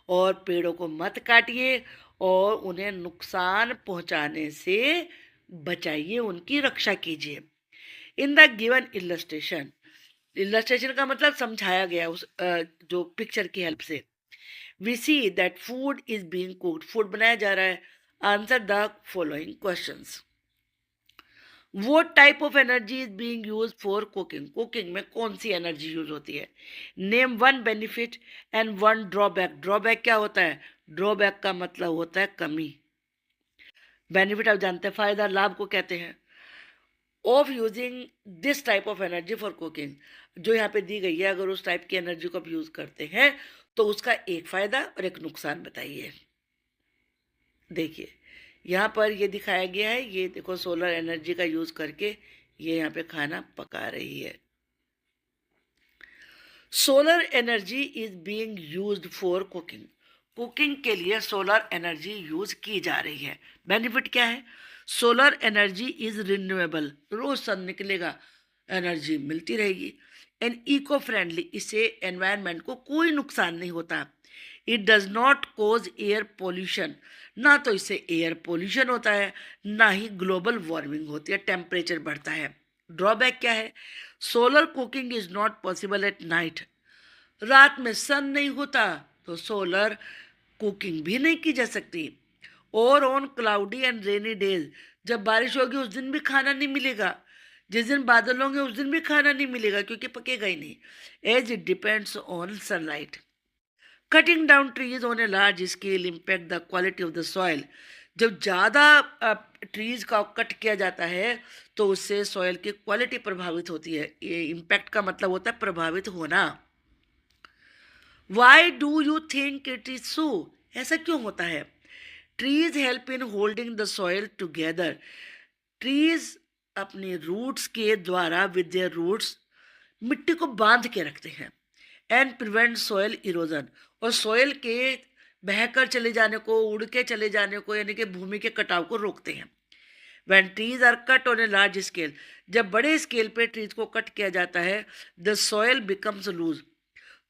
और पेड़ों को मत काटिए और उन्हें नुकसान पहुंचाने से बचाइए, उनकी रक्षा कीजिए। In the given illustration, illustration का मतलब समझाया गया उस जो पिक्चर की हेल्प से। We see that food is being cooked, food बनाया जा रहा है। Answer the following questions. वो type of energy is being use for cooking, cooking में कौन सी एनर्जी यूज होती है? Name one benefit and one drawback. Drawback क्या होता है? ड्रॉबैक का मतलब होता है कमी। बेनिफिट आप जानते हैं, फायदा, लाभ को कहते हैं। Of using this type of energy for cooking, जो यहाँ पे दी गई है, अगर उस टाइप की एनर्जी को आप यूज करते हैं तो उसका एक फायदा और एक नुकसान बताइए। देखिए यहाँ पर ये दिखाया गया है, ये देखो सोलर एनर्जी का यूज करके ये यहाँ पे खाना पका रही है। Solar energy is being used for cooking, cooking के लिए सोलर एनर्जी यूज की जा रही है। बेनिफिट क्या है? सोलर एनर्जी इज रिन्यूएबल, रोज सन निकलेगा, एनर्जी मिलती रहेगी। एंड इको फ्रेंडली, इससे एनवायरनमेंट को कोई नुकसान नहीं होता। It does not cause air pollution, ना तो इससे एयर पोल्यूशन होता है, ना ही ग्लोबल वार्मिंग होती है, टेम्परेचर बढ़ता है। ड्रॉबैक क्या है? Solar cooking is not possible at night, रात में सन नहीं होता तो सोलर कुकिंग भी नहीं की जा सकती। और on cloudy and rainy days, जब बारिश होगी उस दिन भी खाना नहीं मिलेगा, जिस दिन बादल होंगे उस दिन भी खाना नहीं मिलेगा, क्योंकि पकेगा ही नहीं, as it depends on sunlight. Cutting down trees on a large scale impact the quality of the soil, जब ज़्यादा ट्रीज का कट किया जाता है तो उससे सॉइल की क्वालिटी प्रभावित होती है। ये इम्पैक्ट का मतलब होता है प्रभावित होना। Why do you think it is so, ऐसा क्यों होता है? Trees help in holding the soil together, trees अपने रूट्स के द्वारा विद देयर रूट्स मिट्टी को बांध के रखते हैं। एंड प्रिवेंट सॉइल इरोजन, और सॉइल के बहकर चले जाने को, उड़ के चले जाने को, यानी कि भूमि के कटाव को रोकते हैं। When trees are cut on a large scale, जब बड़े स्केल पे ट्रीज को कट किया जाता है, द सॉइल बिकम्स लूज,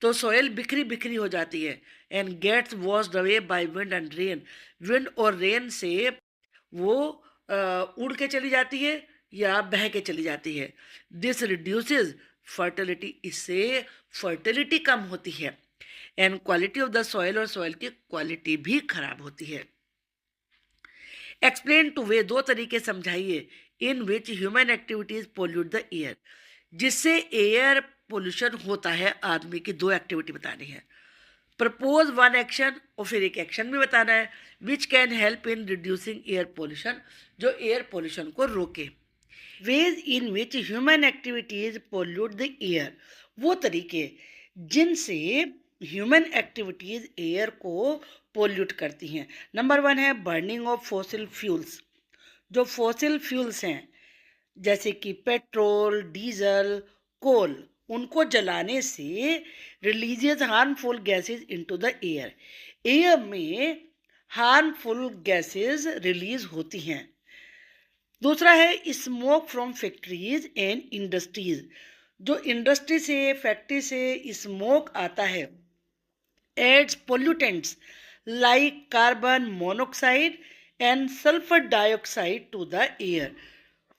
तो सॉइल बिखरी बिखरी हो जाती है। And gets washed away by wind and rain, wind और रेन से वो उड़ के चली जाती है या बह के चली जाती है। दिस रिड्यूसेस फर्टिलिटी, इससे फर्टिलिटी कम होती है। And quality of the soil, और सॉइल की क्वालिटी भी खराब होती है। एक्सप्लेन टू वे, दो तरीके समझाइए, in which human activities pollute the air, जिससे एयर पोल्यूशन होता है। आदमी की दो एक्टिविटी बतानी है। प्रपोज वन एक्शन, और फिर एक एक्शन भी बताना है, which can help in reducing air pollution, जो एयर पोल्यूशन को रोके। Ways in which human activities pollute the air, वो तरीके जिनसे ह्यूमन एक्टिविटीज एयर को पोल्यूट करती हैं। नंबर वन है बर्निंग ऑफ फॉसिल फ्यूल्स, जो फॉसिल फ्यूल्स हैं जैसे कि पेट्रोल, डीजल, कोल, उनको जलाने से religious harmful gases into the air, air में हार्मफुल गैसेस रिलीज होती हैं। दूसरा है smoke from factories and industries, जो इंडस्ट्री से, फैक्ट्री से स्मोक आता है, adds pollutants like carbon monoxide and sulphur dioxide to the air,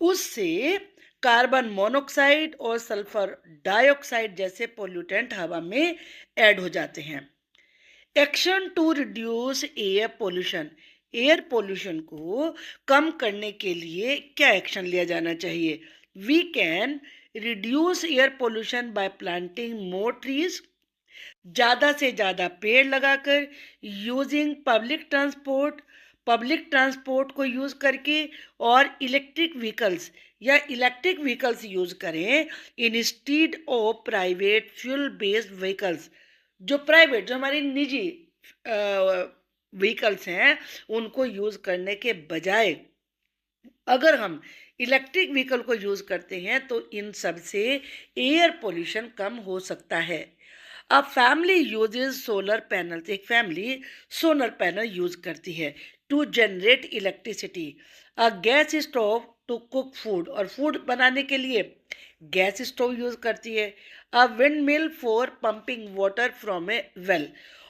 उससे कार्बन मोनोक्साइड और सल्फर डाइऑक्साइड जैसे पोल्यूटेंट हवा में ऐड हो जाते हैं। Action to reduce air pollution, air pollution को कम करने के लिए क्या एक्शन लिया जाना चाहिए? We can reduce air pollution by planting more trees, ज़्यादा से ज़्यादा पेड़ लगाकर, using public transport, public transport को यूज़ करके, और इलेक्ट्रिक व्हीकल्स या इलेक्ट्रिक व्हीकल्स यूज़ करें instead of private fuel based vehicles, जो प्राइवेट, जो हमारी निजी व्हीकल्स हैं उनको यूज़ करने के बजाय अगर हम इलेक्ट्रिक व्हीकल को यूज़ करते हैं तो इन सब से एयर पोल्यूशन कम हो सकता है। अब फैमिली यूजेज सोलर पैनल्स, एक फैमिली सोलर पैनल यूज़ करती है to generate electricity, a gas stove to cook food, और फूड बनाने के लिए गैस स्टोव यूज़ करती है। A windmill for pumping water from a well,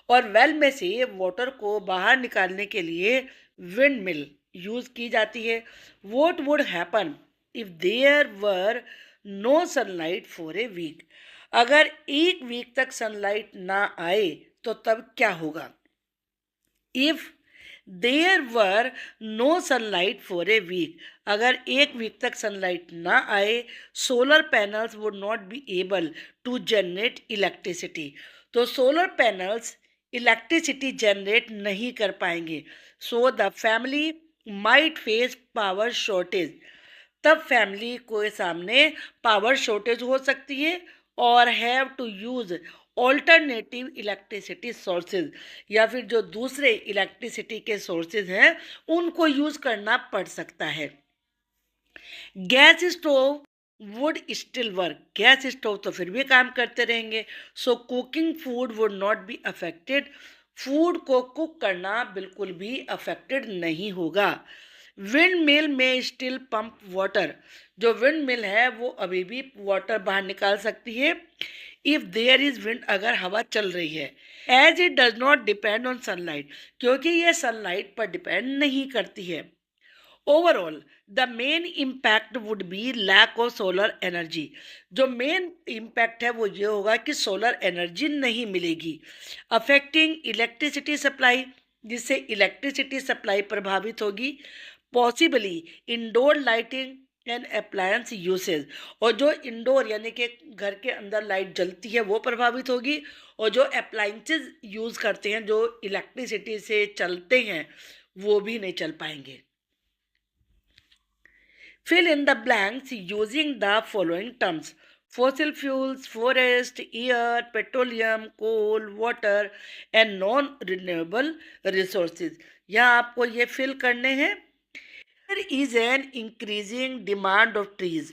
और वेल में से वाटर को बाहर निकालने के लिए विंड मिल यूज़ की जाती है। What would happen if there were no sunlight for a week, अगर एक वीक तक सनलाइट ना आए तो तब क्या होगा? If there were no sunlight for a week, अगर एक वीक तक सनलाइट ना आए, solar panels would not be able to generate electricity, तो सोलर पैनल्स इलेक्ट्रिसिटी जनरेट नहीं कर पाएंगे। So the family might face power shortage, तब फैमिली को सामने पावर शॉर्टेज हो सकती है और have to use alternative electricity sources, या फिर जो दूसरे इलेक्ट्रिसिटी के सोर्सेज हैं उनको यूज करना पड़ सकता है। Gas stove would still work, gas stove तो फिर भी काम करते रहेंगे। So cooking food would not be affected, food को कुक करना बिल्कुल भी अफेक्टेड नहीं होगा। विंड मिल में स्टिल पंप वाटर, जो विंड मिल है वो अभी भी वाटर बाहर निकाल सकती है इफ देयर इज विंड, अगर हवा चल रही है। As it does not depend on sunlight, क्योंकि ये सनलाइट पर डिपेंड नहीं करती है। Overall the main impact would be lack of solar energy, जो मेन इम्पैक्ट है वो ये होगा कि सोलर एनर्जी नहीं मिलेगी। अफेक्टिंग इलेक्ट्रिसिटी सप्लाई, जिससे इलेक्ट्रिसिटी सप्लाई प्रभावित होगी। Possibly indoor lighting and appliance usage, और जो इंडोर यानी कि घर के अंदर लाइट जलती है वो प्रभावित होगी, और जो अप्लायंसेज यूज़ करते हैं जो इलेक्ट्रिसिटी से चलते हैं वो भी नहीं चल पाएंगे। Fill in the blanks using the following terms: fossil fuels, forest, air, petroleum, coal, water and non-renewable resources. यहाँ आपको ये फिल करने हैं। There is an increasing demand of trees.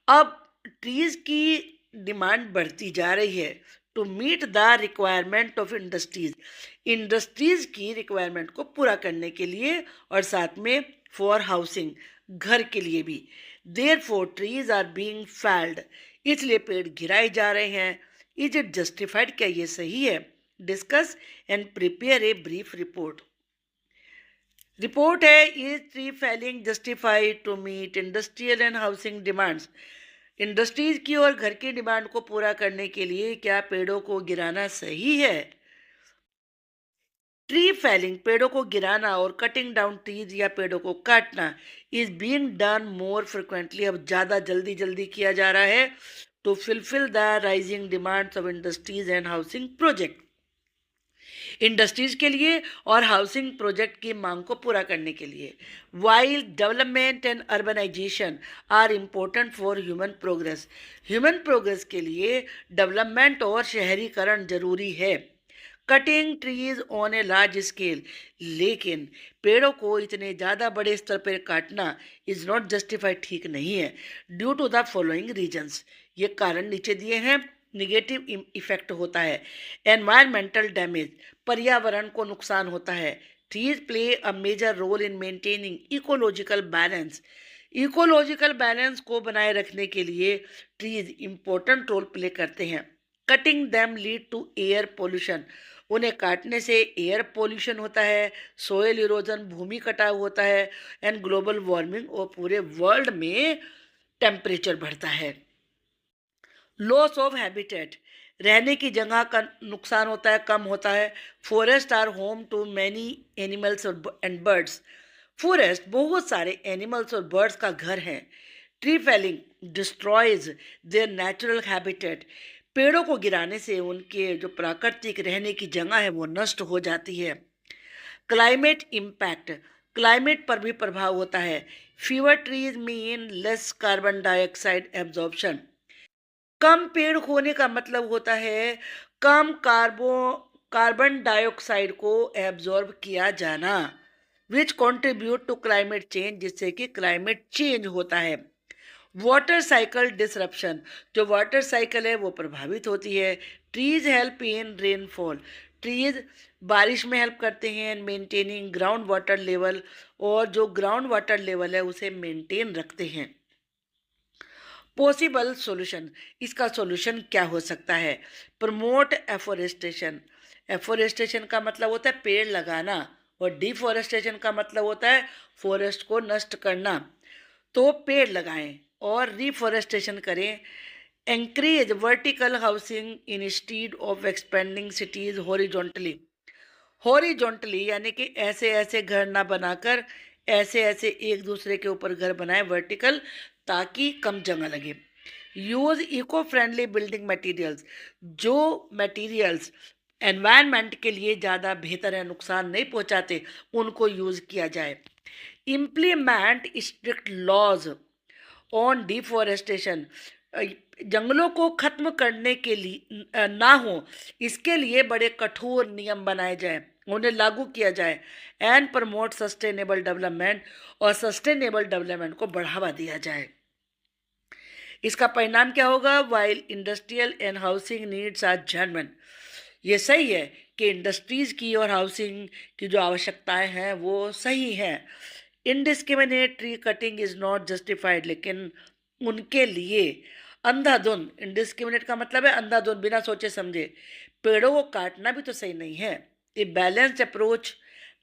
अब ट्रीज की डिमांड बढ़ती जा रही है to meet the requirement of industries, industries की रिक्वायरमेंट को पूरा करने के लिए, और साथ में फॉर हाउसिंग, घर के लिए भी। Therefore trees are being felled, इसलिए पेड़ गिराए जा रहे हैं। इज इट जस्टिफाइड, क्या ये सही है? Discuss and prepare a brief report. Report है, is tree felling justified to meet industrial and housing demands, industries की और घर की डिमांड को पूरा करने के लिए क्या पेड़ों को गिराना सही है? ट्री फैलिंग, पेड़ों को गिराना, और कटिंग डाउन ट्रीज या पेड़ों को काटना, is being done more frequently, अब ज़्यादा जल्दी जल्दी किया जा रहा है to fulfil the rising demands of industries and housing project, industries के लिए और हाउसिंग प्रोजेक्ट की मांग को पूरा करने के लिए। While development and urbanisation are important for human progress, human progress के लिए डेवलपमेंट और शहरीकरण जरूरी है। Cutting trees on a large scale, लेकिन पेड़ों को इतने ज़्यादा बड़े स्तर पर काटना इज़ नॉट जस्टिफाइड, ठीक नहीं है। Due to the following reasons, ये कारण नीचे दिए हैं। निगेटिव इफेक्ट होता है, एनवायरमेंटल डैमेज, पर्यावरण को नुकसान होता है। Trees play a major role in maintaining ecological balance, ecological balance को बनाए रखने के लिए ट्रीज इंपॉर्टेंट रोल प्ले करते हैं। Cutting them lead to air pollution, उन्हें काटने से एयर पोल्यूशन होता है, सोयल इरोजन, भूमि कटाव होता है, एंड ग्लोबल वार्मिंग, और पूरे वर्ल्ड में टेम्परेचर बढ़ता है। लॉस ऑफ हैबिटेट, रहने की जगह का नुकसान होता है, कम होता है। Forest are home to many animals and birds, forest बहुत सारे एनिमल्स और बर्ड्स का घर है। Tree felling destroys their natural habitat, पेड़ों को गिराने से उनके जो प्राकृतिक रहने की जगह है वो नष्ट हो जाती है। क्लाइमेट इम्पैक्ट, क्लाइमेट पर भी प्रभाव होता है। Fewer trees mean less carbon dioxide absorption, कम पेड़ होने का मतलब होता है कम कार्बन डाइऑक्साइड को एब्जॉर्ब किया जाना, which contribute to climate change, जिससे कि क्लाइमेट चेंज होता है। वाटर साइकिल डिसरप्शन, जो वाटर साइकिल है वो प्रभावित होती है। Trees help in rainfall, trees बारिश में हेल्प करते हैं। मेंटेनिंग ग्राउंड वाटर लेवल, और जो ग्राउंड वाटर लेवल है उसे मेंटेन रखते हैं। पॉसिबल सॉल्यूशन, इसका सॉल्यूशन क्या हो सकता है? प्रमोट एफोरेस्टेशन, एफोरेस्टेशन का मतलब होता है पेड़ लगाना, और डिफोरेस्टेशन का मतलब होता है फॉरेस्ट को नष्ट करना। तो पेड़ लगाएं और रिफॉरेस्टेशन करें। Encourage vertical housing instead of expanding cities horizontally, horizontally यानी कि ऐसे ऐसे घर ना बनाकर ऐसे ऐसे एक दूसरे के ऊपर घर बनाए, वर्टिकल, ताकि कम जगह लगे। Use eco friendly building materials, जो मटेरियल्स एनवायरनमेंट के लिए ज़्यादा बेहतर है, नुकसान नहीं पहुंचाते, उनको यूज़ किया जाए। Implement strict laws on deforestation, जंगलों को खत्म करने के लिए ना हो, इसके लिए बड़े कठोर नियम बनाए जाएं, उन्हें लागू किया जाए। एंड प्रमोट सस्टेनेबल डेवलपमेंट, और सस्टेनेबल डेवलपमेंट को बढ़ावा दिया जाए। इसका परिणाम क्या होगा? While industrial and housing needs are genuine, ये सही है कि इंडस्ट्रीज़ की और हाउसिंग की जो आवश्यकताएं हैं वो सही हैं। Indiscriminate tree cutting is not justified, लेकिन उनके लिए अंधाधुंध, इनडिस्क्रिमिनेट का मतलब है अंधाधुंध, बिना सोचे समझे पेड़ों को काटना भी तो सही नहीं है। A balanced approach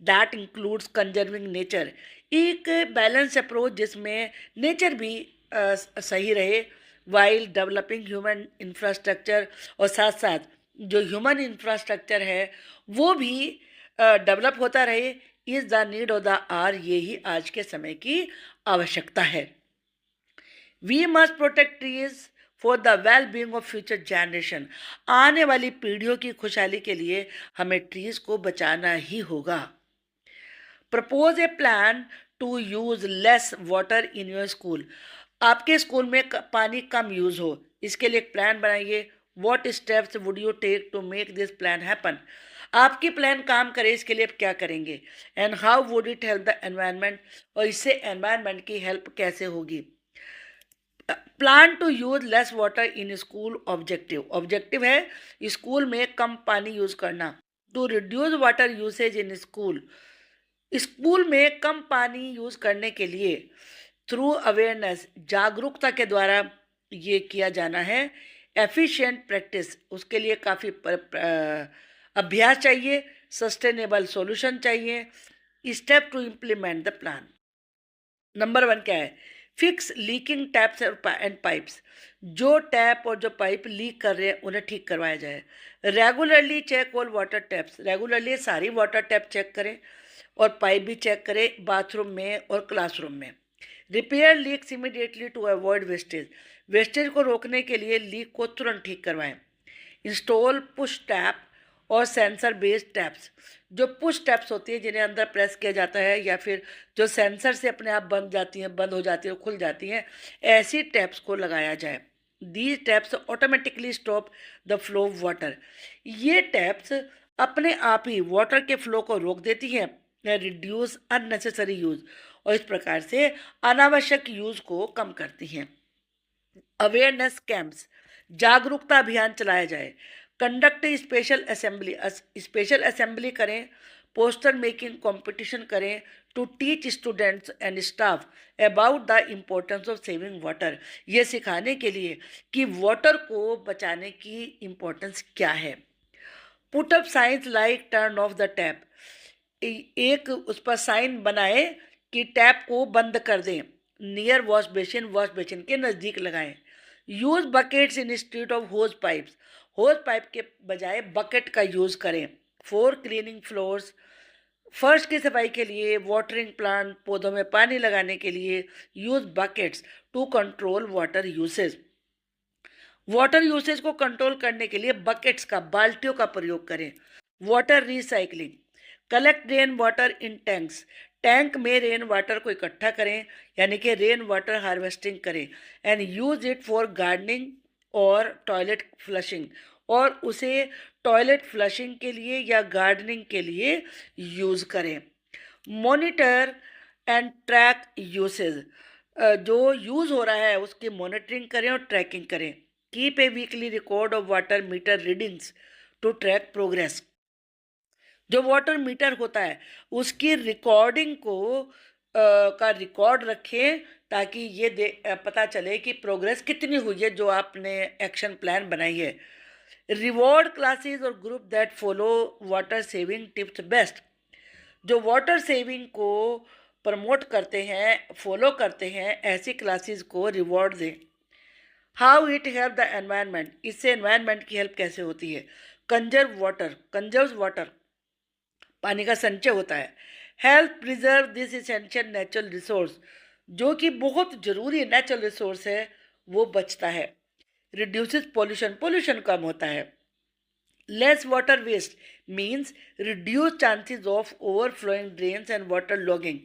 that includes conserving nature, एक बैलेंस अप्रोच जिसमें नेचर भी सही रहे, वाइल डेवलपिंग ह्यूमन इंफ्रास्ट्रक्चर, और साथ साथ जो ह्यूमन इंफ्रास्ट्रक्चर है वो भी डेवलप होता रहे, is the need of the hour, ये ही आज के समय की आवश्यकता है। We must protect trees for the well being of future generation, आने वाली पीढ़ियों की खुशहाली के लिए हमें ट्रीज को बचाना ही होगा। Propose a plan to use less water in your school, आपके स्कूल में पानी कम यूज हो, इसके लिए एक प्लान बनाइए। What steps would you take to make this plan happen, आपकी प्लान काम करे इसके लिए आप क्या करेंगे। And how would it help the environment, और इससे एनवायरनमेंट की हेल्प कैसे होगी। Plan to use less water in school, objective, objective है स्कूल में कम पानी यूज करना। To reduce water usage in school, school में कम पानी यूज करने के लिए थ्रू अवेयरनेस, जागरूकता के द्वारा ये किया जाना है। एफिशिएंट प्रैक्टिस, उसके लिए काफ़ी अभ्यास चाहिए। सस्टेनेबल सॉल्यूशन चाहिए। Step to implement the plan, number 1 क्या है? Fix leaking taps and pipes, जो टैप और जो पाइप लीक कर रहे हैं उन्हें ठीक करवाया जाए। Regularly check all water taps, regularly सारी वाटर टैप चेक करें और पाइप भी चेक करें बाथरूम में और क्लासरूम में। Repair leaks immediately to avoid wastage, wastage को रोकने के लिए लीक को तुरंत ठीक करवाएं। इंस्टॉल पुश टैप और सेंसर बेस्ड टैप्स, जो पुश टैप्स होती है जिन्हें अंदर प्रेस किया जाता है या फिर जो सेंसर से अपने आप बंद जाती हैं, बंद हो जाती है, खुल जाती हैं, ऐसी टैप्स को लगाया जाए। These taps automatically stop the flow of water, ये टैप्स अपने आप ही वाटर के फ्लो को रोक देती हैं, रिड्यूस अननेसेसरी यूज़, और इस प्रकार से अनावश्यक यूज़ को कम करती हैं। अवेयरनेस कैंप्स, जागरूकता अभियान चलाया जाए। Conduct special assembly, special assembly करें, पोस्टर मेकिंग कंपटीशन करें to teach students and staff about the importance of saving water, ये सिखाने के लिए कि वाटर को बचाने की इम्पोर्टेंस क्या है। Put up science like turn off the tap, एक उस पर साइन बनाए कि टैप को बंद कर दें। नियर वॉश बेसिन के नज़दीक लगाएं। Use buckets instead of hose pipes, hose pipe के बजाय बकेट का यूज़ करें। फॉर क्लीनिंग फ्लोर्स, फर्श की सफाई के लिए, वाटरिंग प्लांट, पौधों में पानी लगाने के लिए use buckets to control water usage, water usage को कंट्रोल करने के लिए बकेट्स का, बाल्टियों का प्रयोग करें। Water recycling, collect rain water in tanks, tank में रेन वाटर को इकट्ठा करें, यानी कि रेन वाटर हार्वेस्टिंग करें। And use it for gardening और टॉयलेट फ्लशिंग, और उसे टॉयलेट फ्लशिंग के लिए या गार्डनिंग के लिए यूज़ करें। मॉनिटर एंड ट्रैक यूसेज, जो यूज़ हो रहा है उसकी मॉनिटरिंग करें और ट्रैकिंग करें। Keep a weekly record of water meter readings to track progress, जो वाटर मीटर होता है उसकी रिकॉर्डिंग को का रिकॉर्ड रखें, ताकि ये पता चले कि प्रोग्रेस कितनी हुई है जो आपने एक्शन प्लान बनाई है। रिवॉर्ड क्लासेस और group that follow water saving tips best, जो वाटर सेविंग को प्रमोट करते हैं, फॉलो करते हैं, ऐसी क्लासेस को रिवॉर्ड दें। How it help the environment, इससे एनवायरनमेंट की हेल्प कैसे होती है। कंजर्व वाटर, पानी का संचय होता है। Help preserve this essential natural resource, जो कि बहुत जरूरी नेचुरल रिसोर्स है, वो बचता है। रिड्यूसेस पॉल्यूशन, पॉल्यूशन कम होता है। Less water waste means reduce chances of overflowing drains and water logging.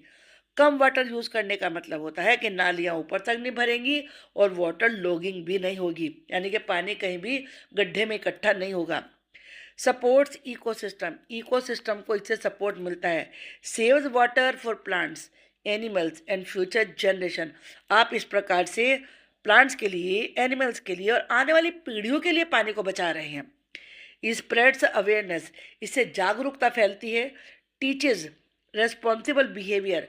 कम वाटर यूज करने का मतलब होता है कि नालियाँ ऊपर तक नहीं भरेंगी और वाटर लॉगिंग भी नहीं होगी, यानी कि पानी कहीं भी गड्ढे में इकट्ठा नहीं होगा। सपोर्ट्स इकोसिस्टम, इकोसिस्टम को इससे सपोर्ट मिलता है। Saves water for plants, animals and future generation. आप इस प्रकार से प्लांट्स के लिए, एनिमल्स के लिए और आने वाली पीढ़ियों के लिए पानी को बचा रहे हैं। स्प्रेड्स अवेयरनेस, इससे जागरूकता फैलती है। टीचेज रेस्पॉन्सिबल बिहेवियर,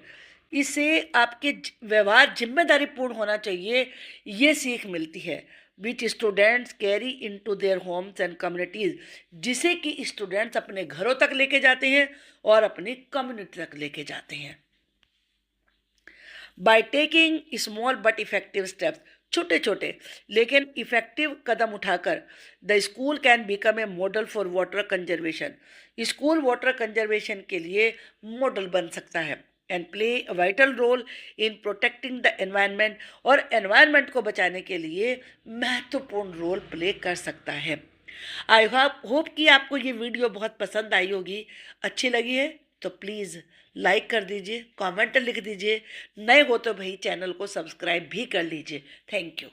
इससे आपके व्यवहार जिम्मेदारी पूर्ण होना चाहिए, ये सीख मिलती है। Which students carry into their homes and communities, जिसे कि स्टूडेंट्स अपने घरों तक लेके जाते हैं और अपनी कम्युनिटी तक लेके जाते हैं। By taking small but effective steps, छोटे छोटे लेकिन इफेक्टिव कदम उठाकर the school can become a model for water conservation. School water conservation के लिए मॉडल बन सकता है and play a vital role in protecting the environment, और एनवायरनमेंट को बचाने के लिए महत्वपूर्ण रोल प्ले कर सकता है। आई होप कि आपको ये वीडियो बहुत पसंद आई होगी। अच्छी लगी है तो प्लीज़ लाइक कर दीजिए, कमेंट लिख दीजिए, नए हो तो भाई चैनल को सब्सक्राइब भी कर लीजिए। Thank you.